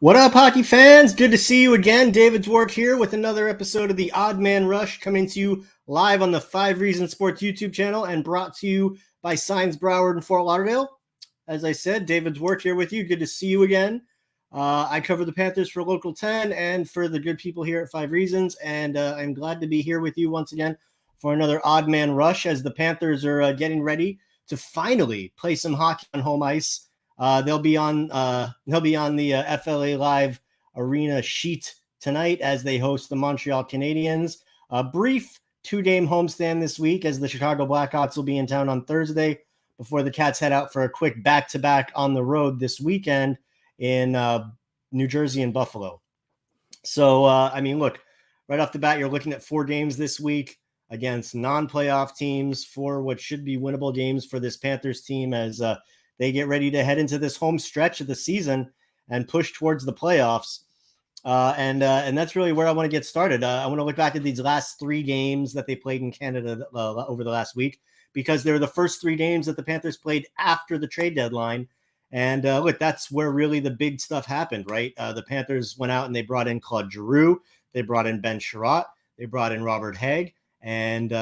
What up, hockey fans? Good to see you again. David Dwork here with another episode of the Odd Man Rush, coming to you live on the 5 Reasons Sports YouTube channel and brought to you by Signs Broward and Fort Lauderdale. As I said, David Dwork here with you. Good to see you again. I cover the Panthers for Local 10 and for the good people here at 5 Reasons, and I'm glad to be here with you once again for another Odd Man Rush as the Panthers are getting ready to finally play some hockey on home ice. They'll be on the FLA Live Arena sheet tonight as they host the Montreal Canadiens. A brief 2-game homestand this week as the Chicago Blackhawks will be in town on Thursday before the Cats head out for a quick back-to-back on the road this weekend in New Jersey and Buffalo. So, look, right off the bat, you're looking at 4 games this week against non-playoff teams, 4 what should be winnable games for this Panthers team as they get ready to head into this home stretch of the season and push towards the playoffs. And that's really where I want to get started. I want to look back at these last 3 games that they played in Canada over the last week, because they were the first 3 games that the Panthers played after the trade deadline. And look, that's where really the big stuff happened, right? The Panthers went out and they brought in Claude Giroux. They brought in Ben Sharat. They brought in Robert Haig. And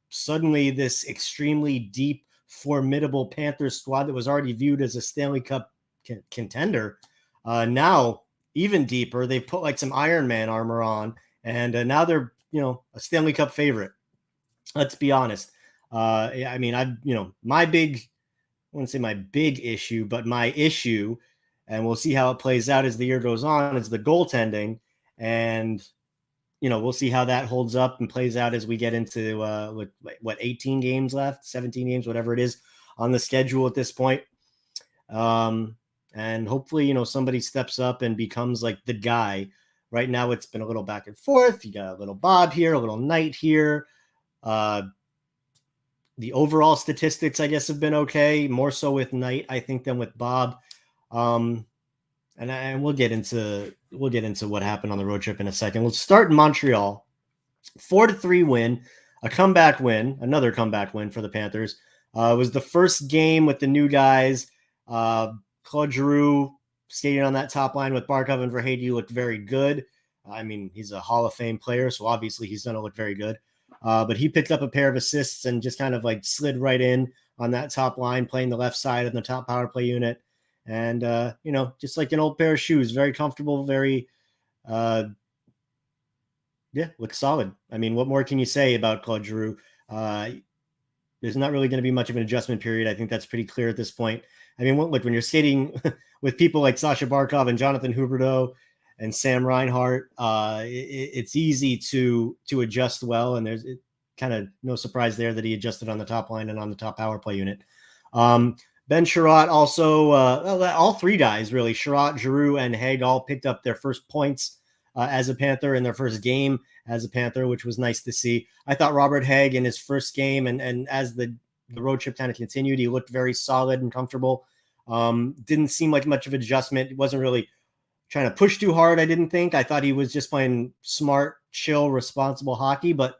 suddenly this extremely deep, formidable Panthers squad that was already viewed as a Stanley Cup contender, now even deeper. They put like some Iron Man armor on, and now they're a Stanley Cup favorite. Let's be honest. My big, I wouldn't say my big issue, but my issue, and we'll see how it plays out as the year goes on, is the goaltending, and we'll see how that holds up and plays out as we get into 18 games left, 17 games, whatever it is on the schedule at this point. And hopefully, somebody steps up and becomes like the guy. Right now, it's been a little back and forth. You got a little Bob here, a little Knight here. The overall statistics, I guess, have been okay. More so with Knight, I think, than with Bob. And we'll get into what happened on the road trip in a second. Let's start in Montreal. 4-3 win, another comeback win for the Panthers. It was the first game with the new guys. Claude Giroux skating on that top line with Barkov and Verhage looked very good. He's a Hall of Fame player, so obviously he's going to look very good. But he picked up a pair of assists and just kind of like slid right in on that top line, playing the left side of the top power play unit. And, just like an old pair of shoes, very comfortable, very, looks solid. What more can you say about Claude Drew? There's not really going to be much of an adjustment period. I think that's pretty clear at this point. Look, when you're skating with people like Sasha Barkov and Jonathan Huberdeau and Sam Reinhart, it's easy to adjust well. And there's kind of no surprise there that he adjusted on the top line and on the top power play unit. Ben Sharat also, all 3 guys really, Sharat, Giroux, and Haig all picked up their first points as a Panther in their first game as a Panther, which was nice to see. I thought Robert Haig in his first game and as the road trip kind of continued, he looked very solid and comfortable. Didn't seem like much of an adjustment. He wasn't really trying to push too hard, I didn't think. I thought he was just playing smart, chill, responsible hockey, but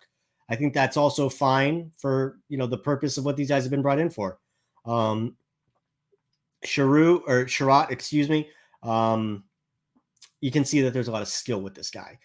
I think that's also fine for, the purpose of what these guys have been brought in for. Sharat, you can see that there's a lot of skill with this guy.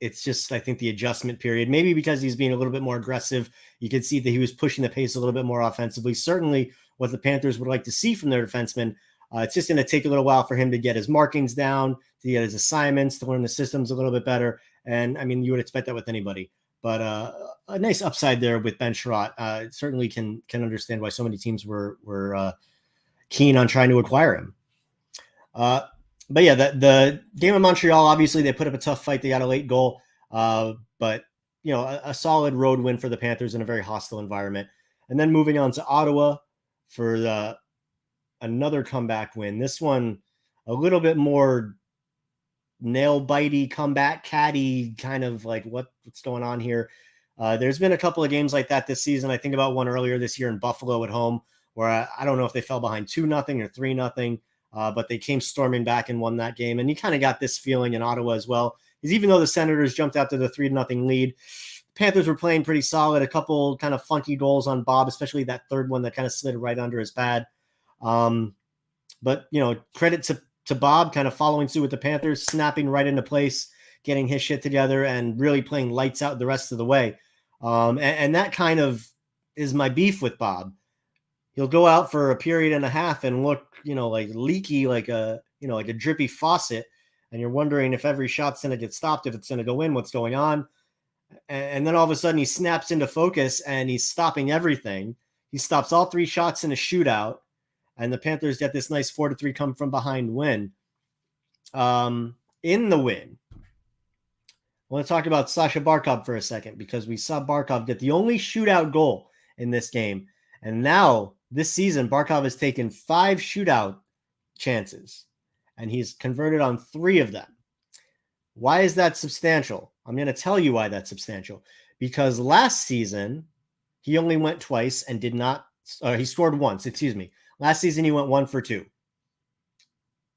It's just, I think, the adjustment period, maybe because he's being a little bit more aggressive. You could see that he was pushing the pace a little bit more offensively. Certainly what the Panthers would like to see from their defensemen. It's just going to take a little while for him to get his markings down, to get his assignments, to learn the systems a little bit better. And you would expect that with anybody, but a nice upside there with Ben Sharat. Certainly can understand why so many teams were keen on trying to acquire him. But yeah, the game in Montreal, obviously they put up a tough fight. They got a late goal, but a solid road win for the Panthers in a very hostile environment. And then moving on to Ottawa for another comeback win. This one a little bit more nail bitey, comeback catty, kind of like what's going on here. There's been a couple of games like that this season. I think about one earlier this year in Buffalo at home, where I don't know if they fell behind 2-0 or 3-0, but they came storming back and won that game. And you kind of got this feeling in Ottawa as well, because even though the Senators jumped out to the 3-0 lead, Panthers were playing pretty solid. A couple kind of funky goals on Bob, especially that third one that kind of slid right under his pad. But credit to to Bob, kind of following suit with the Panthers, snapping right into place, getting his shit together, and really playing lights out the rest of the way. And that kind of is my beef with Bob. He'll go out for a period and a half and look, like leaky, like a drippy faucet. And you're wondering if every shot's going to get stopped, if it's going to go in, what's going on. And then all of a sudden he snaps into focus and he's stopping everything. He stops all 3 shots in a shootout. And the Panthers get this nice 4-3 come from behind win. In the win, I want to talk about Sasha Barkov for a second, because we saw Barkov get the only shootout goal in this game. And now this season, Barkov has taken 5 shootout chances and he's converted on 3 of them. Why is that substantial? I'm going to tell you why that's substantial. Because last season, he only went twice and he scored once, Last season, he went 1 for 2.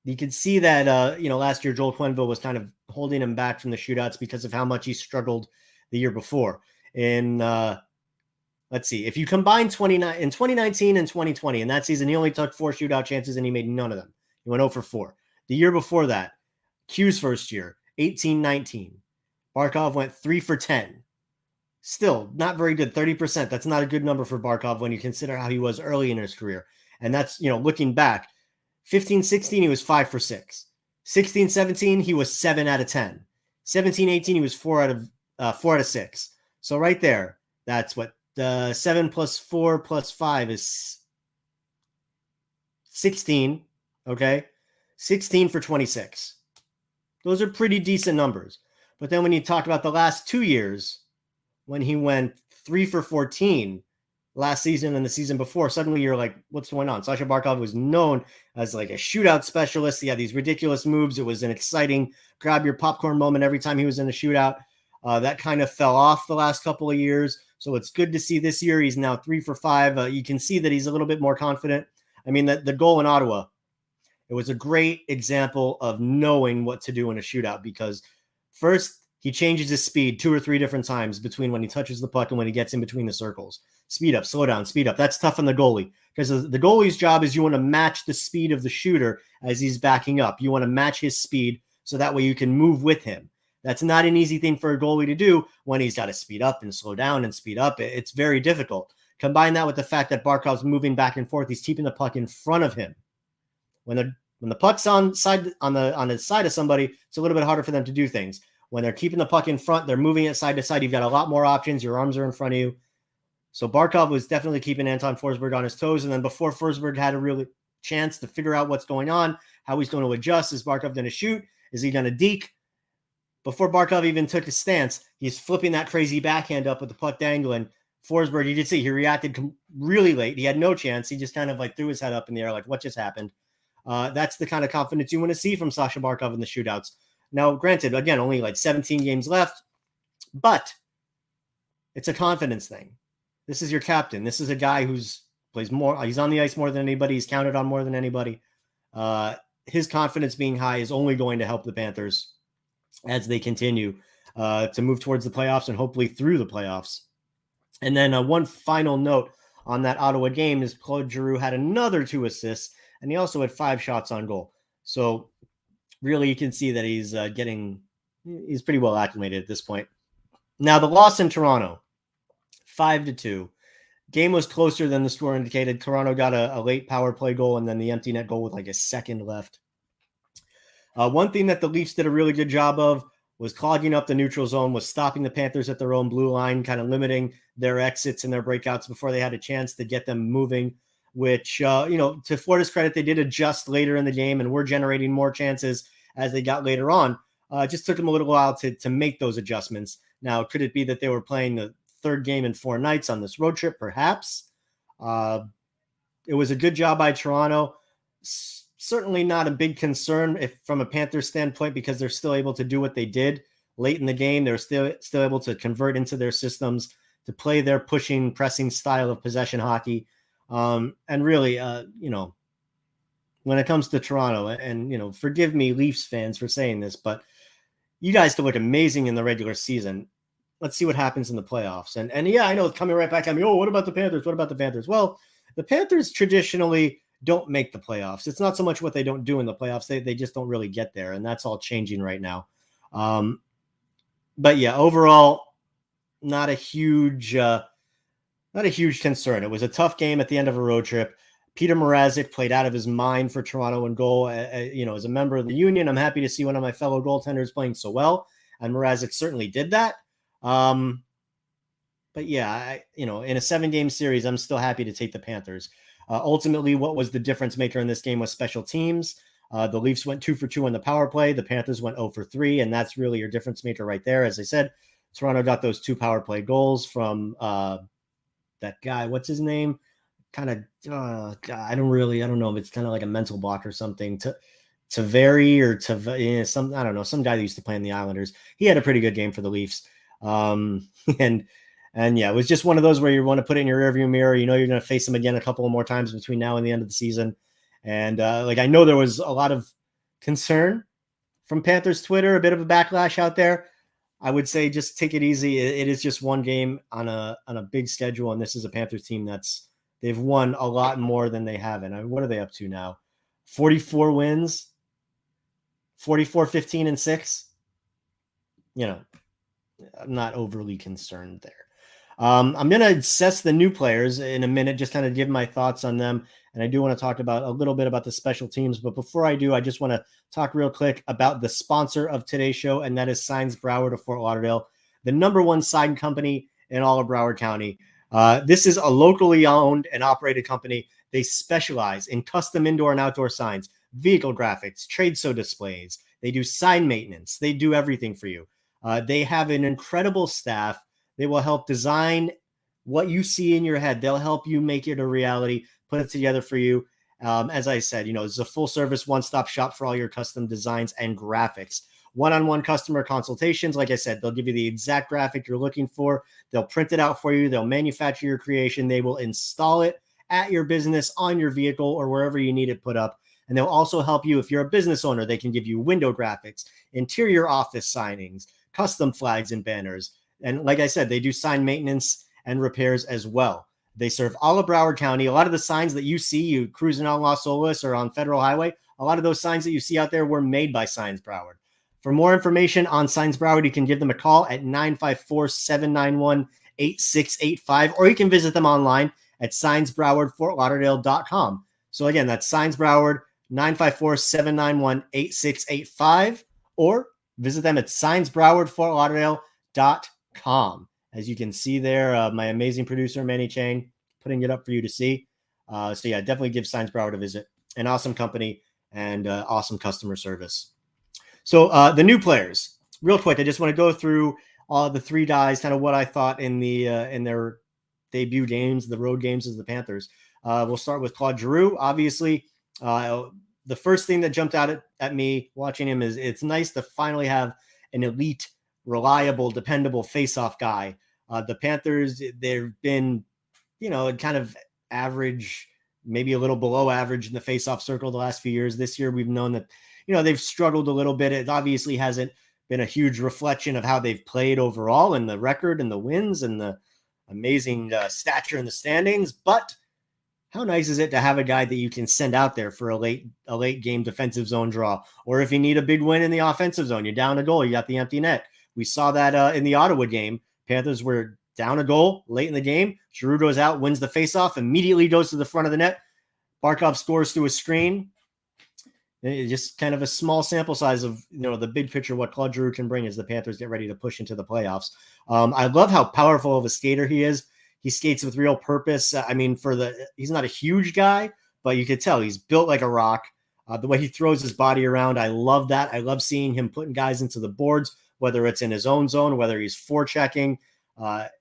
You could see that, last year, Joel Quenneville was kind of holding him back from the shootouts because of how much he struggled the year before. Let's see, if you combine in 2019 and 2020, in that season, he only took 4 shootout chances and he made none of them. He went 0 for 4. The year before that, Q's first year, 18-19, Barkov went 3 for 10. Still not very good, 30%. That's not a good number for Barkov when you consider how he was early in his career. And that's, looking back, 15-16, he was 5 for 6. 16-17, he was 7 out of 10. 17-18, he was 4 out of 6. So right there, that's what 7 plus 4 plus 5 is 16. Okay. 16 for 26. Those are pretty decent numbers. But then when you talk about the last 2 years, when he went 3 for 14 last season and the season before, suddenly you're like, what's going on? Sasha Barkov was known as like a shootout specialist. He had these ridiculous moves. It was an exciting grab your popcorn moment every time he was in a shootout. That kind of fell off the last couple of years. So it's good to see this year. He's now 3 for 5. You can see that he's a little bit more confident. I mean, the goal in Ottawa, it was a great example of knowing what to do in a shootout, because first he changes his speed 2 or 3 different times between when he touches the puck and when he gets in between the circles. Speed up, slow down, speed up. That's tough on the goalie, because the goalie's job is you want to match the speed of the shooter as he's backing up. You want to match his speed so that way you can move with him. That's not an easy thing for a goalie to do when he's got to speed up and slow down and speed up. It's very difficult. Combine that with the fact that Barkov's moving back and forth. He's keeping the puck in front of him. When the puck's on the side of somebody, it's a little bit harder for them to do things. When they're keeping the puck in front, they're moving it side to side. You've got a lot more options. Your arms are in front of you. So Barkov was definitely keeping Anton Forsberg on his toes. And then before Forsberg had a real chance to figure out what's going on, how he's going to adjust, is Barkov going to shoot? Is he going to deke? Before Barkov even took a stance, he's flipping that crazy backhand up with the puck dangling. Forsberg, you did see, he reacted really late. He had no chance. He just kind of like threw his head up in the air like, what just happened? That's the kind of confidence you want to see from Sasha Barkov in the shootouts. Now, granted, again, only like 17 games left, but it's a confidence thing. This is your captain. This is a guy who's plays more. He's on the ice more than anybody. He's counted on more than anybody. His confidence being high is only going to help the Panthers as they continue to move towards the playoffs and hopefully through the playoffs. And then one final note on that Ottawa game is Claude Giroux had another 2 assists, and he also had 5 shots on goal. So really you can see that he's pretty well acclimated at this point. Now the loss in Toronto, 5-2. Game was closer than the score indicated. Toronto got a late power play goal and then the empty net goal with like a second left. One thing that the Leafs did a really good job of was clogging up the neutral zone, was stopping the Panthers at their own blue line, kind of limiting their exits and their breakouts before they had a chance to get them moving, which, to Florida's credit, they did adjust later in the game and were generating more chances as they got later on. It just took them a little while to make those adjustments. Now, could it be that they were playing the 3rd game in 4 nights on this road trip? Perhaps. It was a good job by Toronto. Certainly not a big concern from a Panthers standpoint, because they're still able to do what they did late in the game. They're still able to convert into their systems, to play their pushing, pressing style of possession hockey. And really, when it comes to Toronto, and, forgive me, Leafs fans, for saying this, but you guys could look amazing in the regular season. Let's see what happens in the playoffs. And yeah, I know it's coming right back at me. Oh, what about the Panthers? What about the Panthers? Well, the Panthers traditionally don't make the playoffs. It's not so much what they don't do in the playoffs. They just don't really get there, and that's all changing right now. But yeah, overall, not a huge concern. It was a tough game at the end of a road trip. Peter Mrazek played out of his mind for Toronto in goal. As a member of the union, I'm happy to see one of my fellow goaltenders playing so well, and Mrazek certainly did that. But yeah, in a 7-game series, I'm still happy to take the Panthers. Ultimately, what was the difference maker in this game was special teams. The Leafs went 2 for 2 on the power play. The Panthers went 0 for 3, and that's really your difference maker right there. As I said, Toronto got those 2 power play goals from that guy. What's his name? Kind of, I don't know if it's kind of like a mental block or something. Taveri or some, I don't know, some guy that used to play in the Islanders. He had a pretty good game for the Leafs. And yeah, it was just one of those where you want to put it in your rearview mirror. You know you're going to face them again a couple of more times between now and the end of the season. And I know there was a lot of concern from Panthers Twitter, a bit of a backlash out there. I would say just take it easy. It is just one game on a big schedule, and this is a Panthers team they've won a lot more than they haven't. I mean, what are they up to now? 44 wins, 44, 15, and 6. I'm not overly concerned there. I'm going to assess the new players in a minute, just kind of give my thoughts on them. And I do want to talk a little bit about the special teams. But before I do, I just want to talk real quick about the sponsor of today's show, and that is Signs Broward of Fort Lauderdale, the #1 sign company in all of Broward County. This is a locally owned and operated company. They specialize in custom indoor and outdoor signs, vehicle graphics, trade show displays. They do sign maintenance. They do everything for you. They have an incredible staff. They will help design what you see in your head. They'll help you make it a reality, put it together for you. As I said, it's a full service, one-stop shop for all your custom designs and graphics. One-on-one customer consultations. Like I said, they'll give you the exact graphic you're looking for. They'll print it out for you. They'll manufacture your creation. They will install it at your business, on your vehicle, or wherever you need it put up. And they'll also help you if you're a business owner. They can give you window graphics, interior office signings, custom flags and banners. And like I said, they do sign maintenance and repairs as well. They serve all of Broward County. A lot of the signs that you see, you cruising on Las Olas or on Federal Highway, a lot of those signs that you see out there were made by Signs Broward. For more information on Signs Broward, you can give them a call at 954-791-8685, or you can visit them online at signsbrowardfortlauderdale.com. So again, that's Signs Broward, 954-791-8685, or visit them at signsbrowardfortlauderdale.com. As you can see there, my amazing producer, Manny Chang, putting it up for you to see. So yeah, definitely give Signs Broward a visit. An awesome company and awesome customer service. So the new players, real quick, I just want to go through the 3 guys, kind of what I thought in their debut games, the road games as the Panthers. We'll start with Claude Giroux. Obviously, the first thing that jumped out at me watching him is it's nice to finally have an elite, reliable, dependable face-off guy. The Panthers, they've been, kind of average, maybe a little below average in the face-off circle the last few years. This year, we've known that, they've struggled a little bit. It obviously hasn't been a huge reflection of how they've played overall and the record and the wins and the amazing stature in the standings. But how nice is it to have a guy that you can send out there for a late game defensive zone draw, or if you need a big win in the offensive zone, you're down a goal, you got the empty net. We saw that in the Ottawa game. Panthers were down a goal late in the game. Giroux goes out, wins the faceoff, immediately goes to the front of the net. Barkov scores through a screen. It's just kind of a small sample size of the big picture what Claude Drew can bring as the Panthers get ready to push into the playoffs. I love how powerful of a skater he is. He skates with real purpose. He's not a huge guy, but you could tell he's built like a rock. The way he throws his body around, I love that. I love seeing him putting guys into the boards, whether it's in his own zone, whether he's forechecking.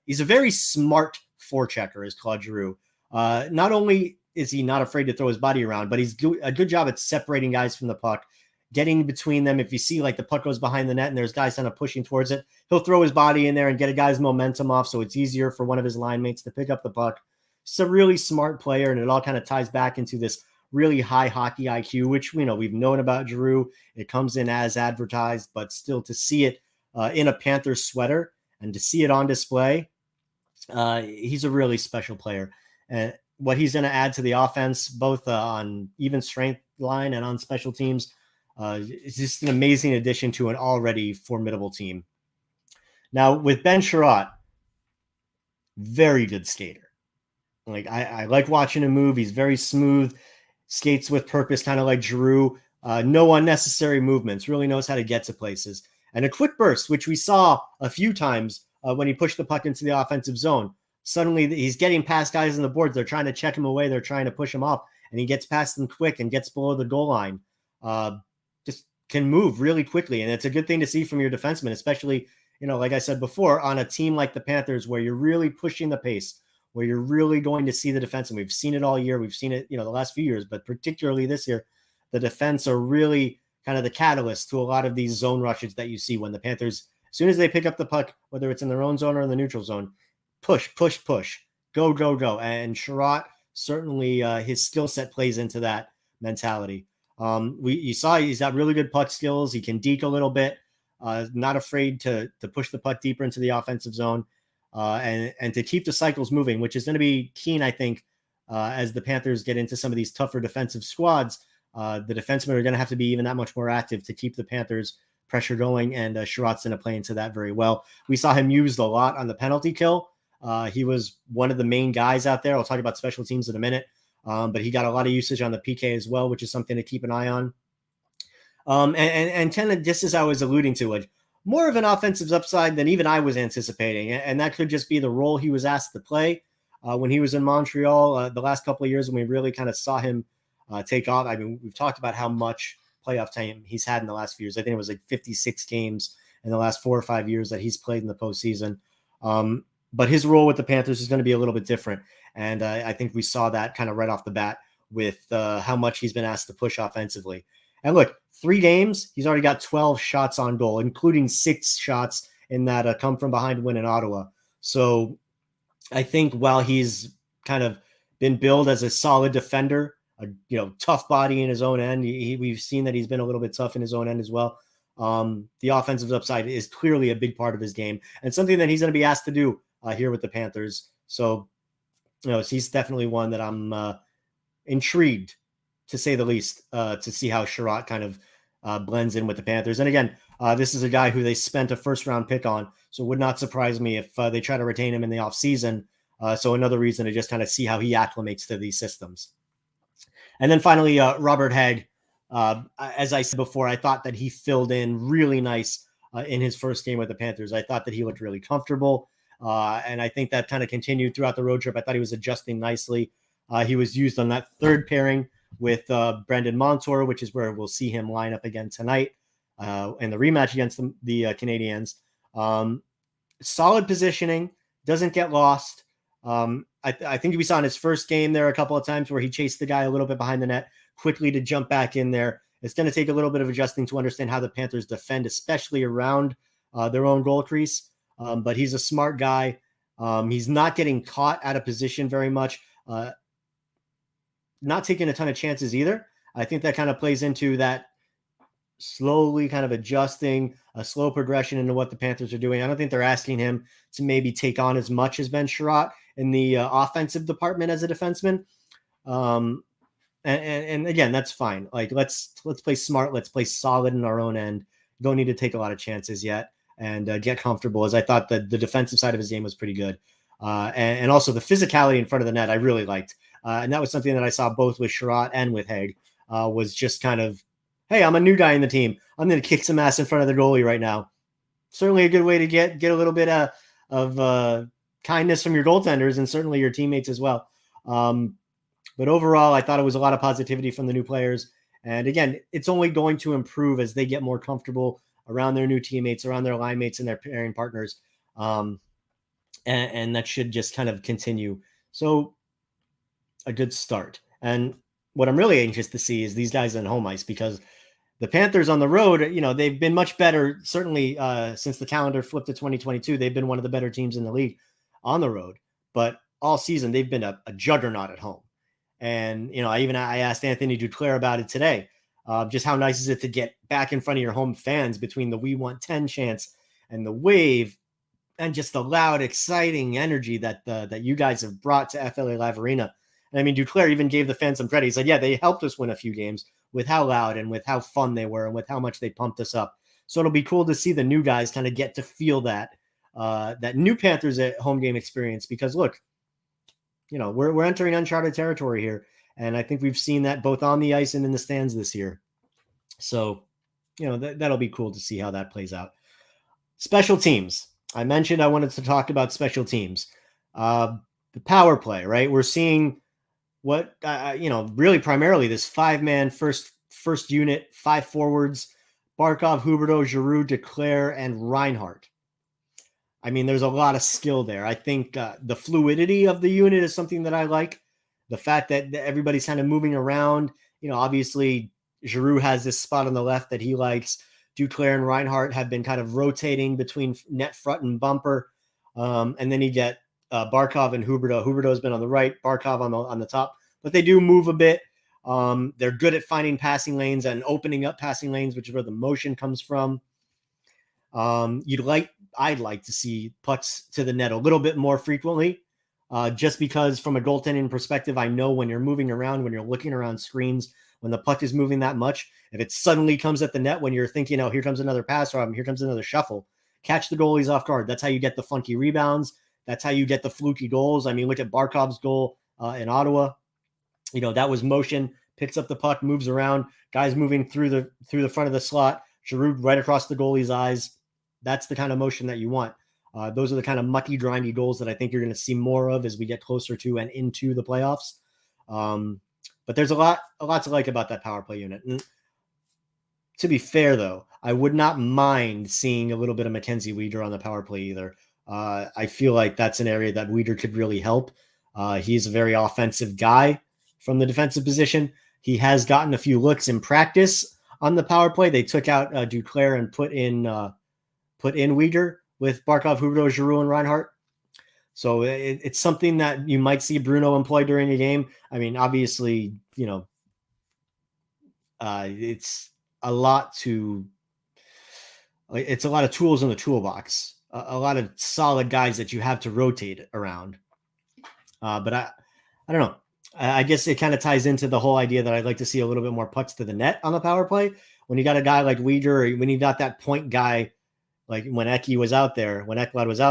He's a very smart forechecker, is Claude Giroux. Not only is he not afraid to throw his body around, but he's a good job at separating guys from the puck, getting between them. If you see like the puck goes behind the net and there's guys kind of pushing towards it, he'll throw his body in there and get a guy's momentum off, so it's easier for one of his line mates to pick up the puck. He's a really smart player, and it all kind of ties back into this really high hockey IQ, which we've known about Giroux. It comes in as advertised, but still to see it in a Panthers sweater and to see it on display, he's a really special player. And what he's going to add to the offense, both on even strength line and on special teams, is just an amazing addition to an already formidable team. Now, with Ben Sharat, very good skater. Like I like watching him move. He's very smooth, skates with purpose, kind of like Giroux. No unnecessary movements. Really knows how to get to places. And a quick burst, which we saw a few times when he pushed the puck into the offensive zone. Suddenly he's getting past guys on the boards. They're trying to check him away. They're trying to push him off, and he gets past them quick and gets below the goal line. Just can move really quickly, and it's a good thing to see from your defenseman, especially, like I said before, on a team like the Panthers where you're really pushing the pace, where you're really going to see the defense. And we've seen it all year. We've seen it, the last few years, but particularly this year, the defense are really kind of the catalyst to a lot of these zone rushes that you see when the Panthers, as soon as they pick up the puck, whether it's in their own zone or in the neutral zone, push, go. And Sharat, certainly his skill set plays into that mentality. You saw he's got really good puck skills. He can deke a little bit, not afraid to push the puck deeper into the offensive zone. And to keep the cycles moving, which is going to be keen, I think, as the Panthers get into some of these tougher defensive squads. The defensemen are going to have to be even that much more active to keep the Panthers pressure going, and Sharat's going to play into that very well. We saw him used a lot on the penalty kill. He was one of the main guys out there. I'll talk about special teams in a minute, but he got a lot of usage on the PK as well, which is something to keep an eye on. And kind of just as I was alluding to, like, more of an offensive upside than even I was anticipating. And that could just be the role he was asked to play when he was in Montreal the last couple of years, when we really kind of saw him take off. I mean, we've talked about how much playoff time he's had in the last few years. I think it was like 56 games in the last 4 or 5 years that he's played in the postseason. But his role with the Panthers is going to be a little bit different. And I think we saw that kind of right off the bat with how much he's been asked to push offensively. And look, 3 games, he's already got 12 shots on goal, including 6 shots in that come from behind win in Ottawa. So I think while he's kind of been billed as a solid defender, a tough body in his own end, we've seen that he's been a little bit tough in his own end as well. The offensive upside is clearly a big part of his game and something that he's going to be asked to do here with the Panthers. So, he's definitely one that I'm intrigued, to say the least, to see how Sharat kind of blends in with the Panthers. And again, this is a guy who they spent a first-round pick on, so it would not surprise me if they try to retain him in the offseason. So another reason to just kind of see how he acclimates to these systems. And then finally, Robert Hagg. As I said before, I thought that he filled in really nice in his first game with the Panthers. I thought that he looked really comfortable, and I think that kind of continued throughout the road trip. I thought he was adjusting nicely. He was used on that third pairing with Brendan Montour, which is where we'll see him line up again tonight in the rematch against the Canadiens. Solid positioning, doesn't get lost. I think we saw in his first game there a couple of times where he chased the guy a little bit behind the net, quickly to jump back in there. It's going to take a little bit of adjusting to understand how the Panthers defend, especially around their own goal crease. But he's a smart guy. He's not getting caught out of position very much. Not taking a ton of chances either. I think that kind of plays into that slowly kind of adjusting, a slow progression into what the Panthers are doing. I don't think they're asking him to maybe take on as much as Ben Sharat in the offensive department as a defenseman. And again, that's fine. Like, let's play smart. Let's play solid in our own end. Don't need to take a lot of chances yet and get comfortable, as I thought that the defensive side of his game was pretty good. And also the physicality in front of the net, I really liked. And that was something that I saw both with Sharat and with Hagg, was just kind of, hey, I'm a new guy in the team. I'm going to kick some ass in front of the goalie right now. Certainly a good way to get a little bit of kindness from your goaltenders and certainly your teammates as well. But overall, I thought it was a lot of positivity from the new players. And again, it's only going to improve as they get more comfortable around their new teammates, around their line mates and their pairing partners. And that should just kind of continue. So a good start. And what I'm really anxious to see is these guys on home ice, because the Panthers on the road, they've been much better, certainly since the calendar flipped to 2022. They've been one of the better teams in the league on the road. But all season, they've been a juggernaut at home. And, I asked Anthony Duclair about it today. Just how nice is it to get back in front of your home fans between the We Want 10 chants and the wave and just the loud, exciting energy that you guys have brought to FLA Live Arena. And I mean, Duclair even gave the fans some credit. He said, yeah, they helped us win a few games with how loud and with how fun they were and with how much they pumped us up. So it'll be cool to see the new guys kind of get to feel that new Panthers at home game experience, because look, we're entering uncharted territory here. And I think we've seen that both on the ice and in the stands this year. So, that'll be cool to see how that plays out. Special teams. I mentioned I wanted to talk about special teams. The power play, right? We're seeing what, really primarily this 5-man first unit, 5 forwards, Barkov, Huberdeau, Giroux, Duclair, and Reinhart. I mean, there's a lot of skill there. I think the fluidity of the unit is something that I like. The fact that everybody's kind of moving around, obviously Giroux has this spot on the left that he likes. Duclair and Reinhart have been kind of rotating between net front and bumper. And then you get Barkov and Huberdeau. Huberdeau has been on the right, Barkov on the top, but they do move a bit. They're good at finding passing lanes and opening up passing lanes, which is where the motion comes from. I'd like to see pucks to the net a little bit more frequently, just because from a goaltending perspective, I know when you're moving around, when you're looking around screens, when the puck is moving that much, if it suddenly comes at the net when you're thinking, here comes another pass or here comes another shuffle, catch the goalies off guard. That's how you get the funky rebounds. That's how you get the fluky goals. I mean, look at Barkov's goal in Ottawa. That was motion, picks up the puck, moves around, guys moving through the front of the slot, Giroux right across the goalie's eyes. That's the kind of motion that you want. Those are the kind of mucky, grindy goals that I think you're going to see more of as we get closer to and into the playoffs. But there's a lot to like about that power play unit. And to be fair, though, I would not mind seeing a little bit of Mackenzie Weegar on the power play either. I feel like that's an area that Weegar could really help. He's a very offensive guy from the defensive position. He has gotten a few looks in practice on the power play. They took out Duclair and put in Weegar with Barkov, Huberdeau, Giroux, and Reinhart. So it's something that you might see Bruno employ during a game. I mean, obviously, it's a lot of tools in the toolbox, a lot of solid guys that you have to rotate around. But I don't know. I guess it kind of ties into the whole idea that I'd like to see a little bit more pucks to the net on the power play. When you got a guy like Weegar, or when you got that point guy, like when Ekblad was out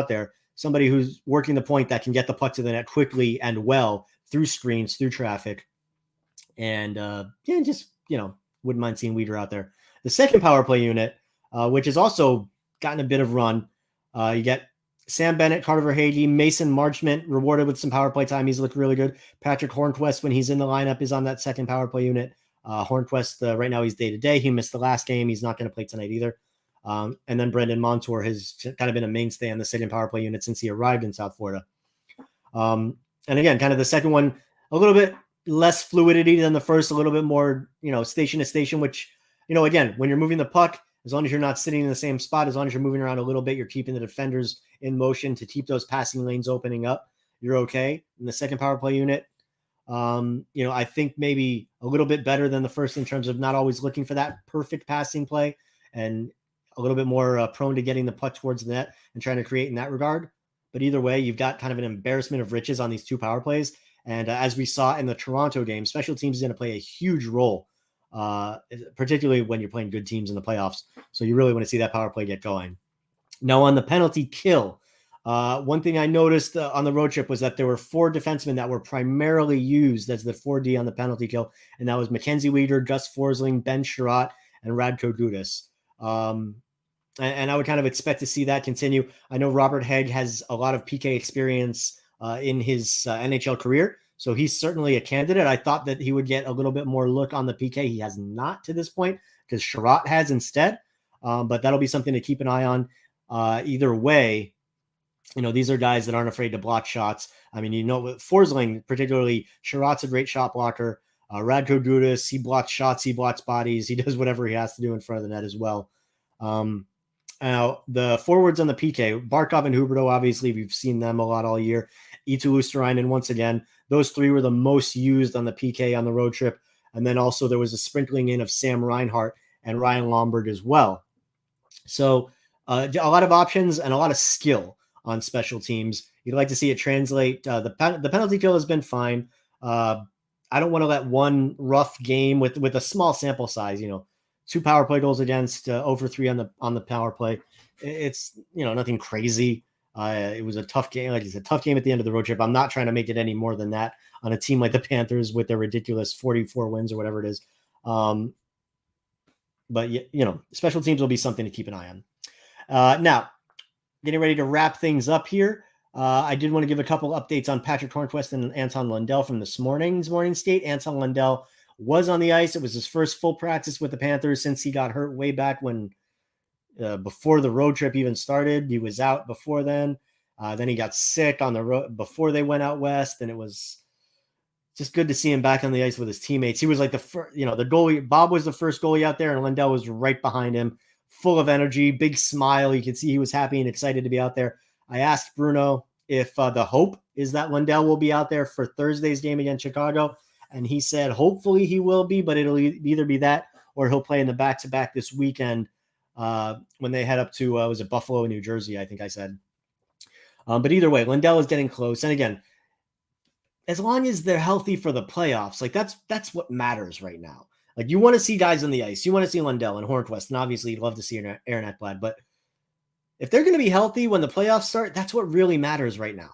there, somebody who's working the point that can get the puck to the net quickly and well through screens, through traffic. And wouldn't mind seeing Weegar out there. The second power play unit, which has also gotten a bit of run, you get Sam Bennett, Carter Verhaeghe, Mason Marchment rewarded with some power play time. He's looked really good. Patrick Hornqvist, when he's in the lineup, is on that second power play unit. Hornqvist, right now he's day-to-day. He missed the last game. He's not going to play tonight either. And then Brendan Montour has kind of been a mainstay on the second power play unit since he arrived in South Florida. And again, kind of the second one, a little bit less fluidity than the first, a little bit more, station to station, which, again, when you're moving the puck, as long as you're not sitting in the same spot, as long as you're moving around a little bit, you're keeping the defenders in motion to keep those passing lanes opening up, you're okay. In the second power play unit, I think maybe a little bit better than the first in terms of not always looking for that perfect passing play and a little bit more prone to getting the puck towards the net and trying to create in that regard. But either way, you've got kind of an embarrassment of riches on these two power plays. And as we saw in the Toronto game, special teams is going to play a huge role, particularly when you're playing good teams in the playoffs. So you really want to see that power play get going. Now on the penalty kill, one thing I noticed on the road trip was that there were 4 defensemen that were primarily used as the 4D on the penalty kill. And that was Mackenzie Weegar, Gus Forsling, Ben Sharat, and Radko Gudas. And I would kind of expect to see that continue. I know Robert Hagg has a lot of PK experience in his NHL career, so he's certainly a candidate. I thought that he would get a little bit more look on the PK. He has not to this point because Sharat has instead, but that'll be something to keep an eye on. Either way, these are guys that aren't afraid to block shots. I mean, with Forsling, particularly, Sharat's a great shot blocker. Radko Gudas, he blocks shots, he blocks bodies, he does whatever he has to do in front of the net as well. Now, the forwards on the PK, Barkov and Huberdeau, obviously, we've seen them a lot all year. Eetu Luostarinen, once again, those 3 were the most used on the PK on the road trip. And then also there was a sprinkling in of Sam Reinhart and Ryan Lomberg as well. So a lot of options and a lot of skill on special teams. You'd like to see it translate. The penalty kill has been fine. I don't want to let one rough game with a small sample size, 2 power play goals against, over 3 on the power play. It's, nothing crazy. It was a tough game. Like it's a tough game at the end of the road trip. I'm not trying to make it any more than that on a team like the Panthers with their ridiculous 44 wins or whatever it is. But special teams will be something to keep an eye on. Now, getting ready to wrap things up here. I did want to give a couple updates on Patrick Hornqvist and Anton Lundell from this morning's morning skate. Anton Lundell was on the ice. It was his first full practice with the Panthers since he got hurt way back when before the road trip even started. He was out before then. Then he got sick on the road before they went out west, and it was just good to see him back on the ice with his teammates. He was like the first, the goalie. Bob was the first goalie out there, and Lundell was right behind him, full of energy, big smile. You could see he was happy and excited to be out there. I asked Bruno if the hope is that Lundell will be out there for Thursday's game against Chicago, and he said hopefully he will be, but it'll either be that or he'll play in the back-to-back this weekend when they head up to, was it Buffalo, New Jersey, I think I said. But either way, Lundell is getting close. And again, as long as they're healthy for the playoffs, like that's what matters right now. Like you want to see guys on the ice. You want to see Lundell and Hornqvist, and obviously you'd love to see Aaron Ekblad. But if they're going to be healthy when the playoffs start, that's what really matters right now.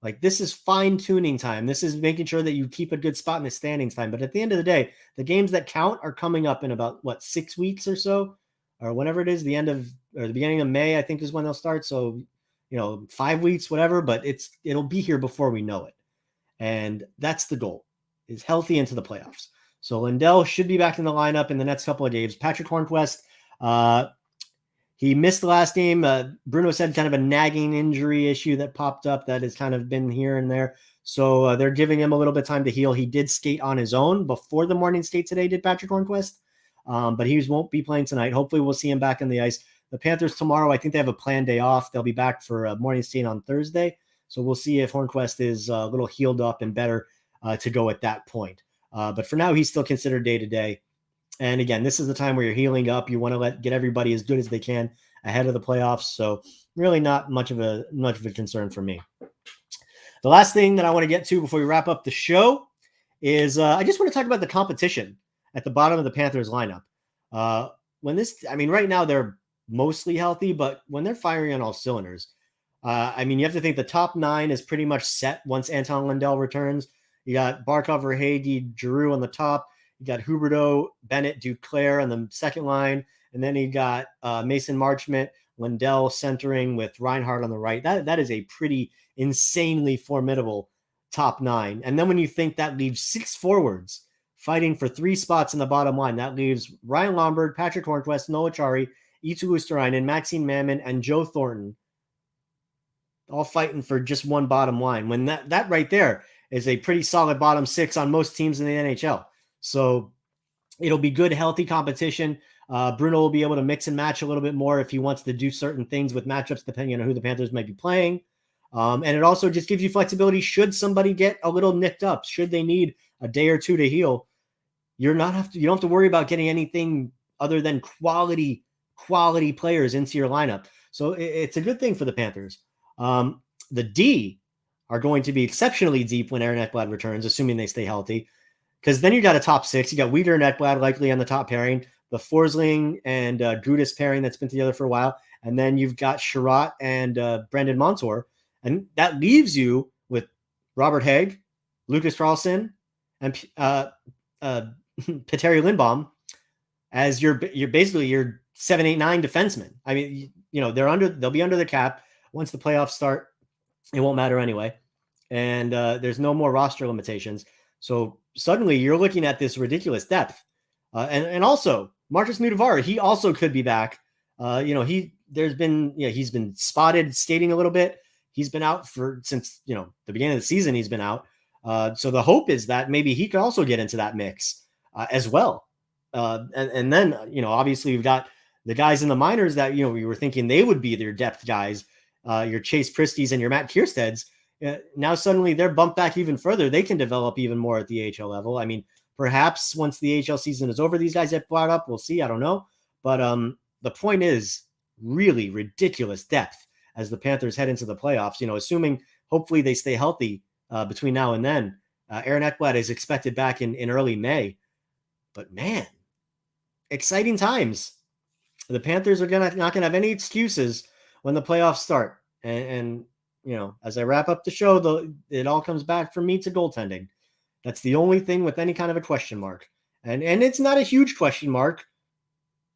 Like this is fine-tuning time. This is making sure that you keep a good spot in the standings time. But at the end of the day, the games that count are coming up in about, 6 weeks or so? Or whenever it is, the beginning of May, I think is when they'll start. So, 5 weeks, whatever, but it'll be here before we know it. And that's the goal, is healthy into the playoffs. So Lundell should be back in the lineup in the next couple of games. Patrick Hornqvist, he missed the last game. Bruno said kind of a nagging injury issue that popped up that has kind of been here and there. So they're giving him a little bit of time to heal. He did skate on his own before the morning skate today, did Patrick Hornqvist. But he won't be playing tonight. Hopefully we'll see him back on the ice. The Panthers tomorrow, I think they have a planned day off. They'll be back for a morning skate on Thursday. So we'll see if Hornqvist is a little healed up and better to go at that point. But for now, he's still considered day-to-day. And again, this is the time where you're healing up. You want to get everybody as good as they can ahead of the playoffs. So really not much of a concern for me. The last thing that I want to get to before we wrap up the show is I just want to talk about the competition at the bottom of the Panthers lineup. Right now they're mostly healthy, but when they're firing on all cylinders, you have to think the top 9 is pretty much set once Anton Lundell returns. You got Barkov, Verhaeghe, Giroux on the top. You got Huberdeau, Bennett, Duclair on the second line. And then you got Mason Marchment, Lundell centering with Reinhart on the right. That is a pretty insanely formidable top 9. And then when you think that leaves 6 forwards fighting for 3 spots in the bottom line, that leaves Ryan Lombard, Patrick Hornqvist, Noah Chari, Eetu Luosterainen, Maxime Mammon, and Joe Thornton all fighting for just one bottom line. When that right there is a pretty solid bottom 6 on most teams in the NHL. So it'll be good, healthy competition. Bruno will be able to mix and match a little bit more if he wants to do certain things with matchups, depending on who the Panthers might be playing. And it also just gives you flexibility. Should somebody get a little nicked up, should they need a day or two to heal, you don't have to worry about getting anything other than quality players into your lineup. So it's a good thing for the Panthers. The D are going to be exceptionally deep when Aaron Ekblad returns, assuming they stay healthy. Because then you got a top 6. You got Weeder and Ekblad likely on the top pairing, the Forsling and Gudas pairing that's been together for a while. And then you've got Sharat and Brendan Montour. And that leaves you with Robert Haig, Lucas Carlson, and Petteri Lindbaum as your basically your 7, 8, 9 defensemen. I mean, they'll be under the cap once the playoffs start. It won't matter anyway. And there's no more roster limitations. So suddenly you're looking at this ridiculous depth. And also Marcus Nudavara, he also could be back. He's been spotted skating a little bit. He's been out since the beginning of the season. He's been out. So the hope is that maybe he could also get into that mix as well. And then, obviously you've got the guys in the minors that, we were thinking they would be their depth guys, your Chase Pristies and your Matt Kiersteds. Now suddenly they're bumped back even further. They can develop even more at the AHL level. I mean, perhaps once the AHL season is over, these guys get brought up. We'll see. I don't know. But the point is really ridiculous depth as the Panthers head into the playoffs, assuming hopefully they stay healthy between now and then. Aaron Ekblad is expected back in early May. But man, exciting times. The Panthers are not going to have any excuses when the playoffs start. And as I wrap up the show, it all comes back for me to goaltending. That's the only thing with any kind of a question mark. And it's not a huge question mark.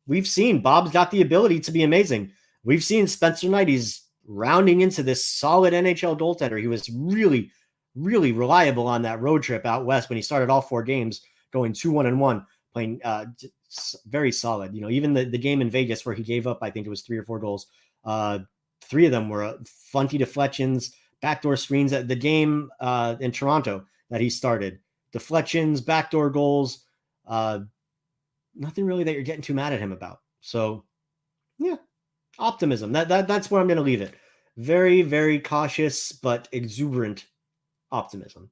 We've seen Bob's got the ability to be amazing. We've seen Spencer Knight. He's rounding into this solid NHL goaltender. He was really, really reliable on that road trip out west when he started all 4 games, going 2-1-1, playing very solid. Even the game in Vegas where he gave up, I think it was 3 or 4 goals. 3 of them were funky deflections, backdoor screens. At the game in Toronto that he started, deflections, backdoor goals, nothing really that you're getting too mad at him about. So, yeah, optimism. That's where I'm going to leave it. Very, very cautious but exuberant optimism.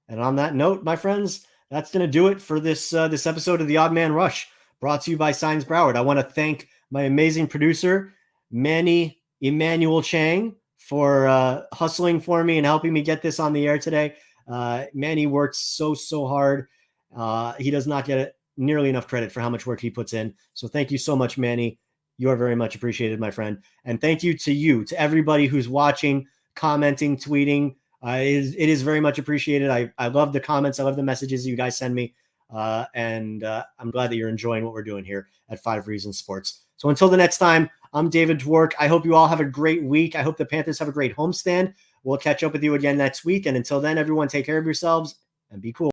And on that note, my friends, that's going to do it for this episode of the Odd Man Rush, brought to you by Signs Broward. I want to thank my amazing producer, Manny Emmanuel Chang, for hustling for me and helping me get this on the air today. Manny works so hard. He does not get nearly enough credit for how much work he puts in. So thank you so much, Manny. You are very much appreciated, my friend. And thank you to everybody who's watching, commenting, tweeting. It is very much appreciated. I love the comments. I love the messages you guys send me. And I'm glad that you're enjoying what we're doing here at 5 Reasons Sports. So until the next time, I'm David Dwork. I hope you all have a great week. I hope the Panthers have a great homestand. We'll catch up with you again next week. And until then, everyone, take care of yourselves and be cool.